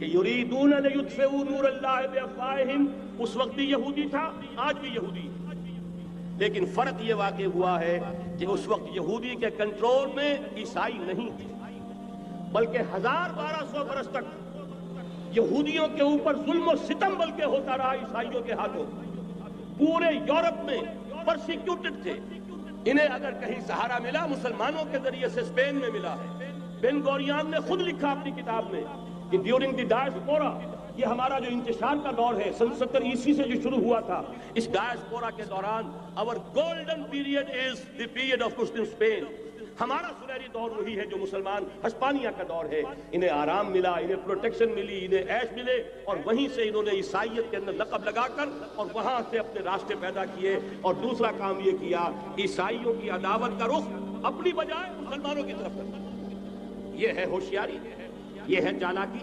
कि युरीदून लियुत्फिऊ नूरल्लाहि बिअफ़वाहिहिम, उस वक्त भी यहूदी था, आज भी यहूदी। लेकिन फर्क ये वाक़ई हुआ है कि उस वक्त यहूदी के कंट्रोल में ईसाई नहीं थे, बल्कि 1200 बरस तक यहूदियों के ऊपर जुल्म और सितम बल्कि होता रहा ईसाइयों के हाथों। पूरे यूरोप में परसिक्यूटेड थे। इन्हें अगर कहीं सहारा मिला मुसलमानों के जरिए से स्पेन में मिला है। बेन गोरियान ने खुद लिखा अपनी किताब में कि ड्यूरिंग द डायस्पोरा, ये हमारा जो इंतशार का दौर है 70 ईस्वी से जो शुरू हुआ था, इस डायस्पोरा के दौरान our golden period is the period of Muslim Spain. हमारा सुनहरी दौर वही है जो मुसलमान हस्पानिया का दौर है। इन्हें आराम मिला, इन्हें प्रोटेक्शन मिली, इन्हें ऐश मिले, और वहीं से इन्होंने ईसाइयत के अंदर लक़ब लगाकर और वहां से अपने रास्ते पैदा किए। और दूसरा काम ये किया, ईसाइयों की अदावत का रुख अपनी बजाय मुसलमानों की तरफ करना। ये है होशियारी, ये है चालाकी।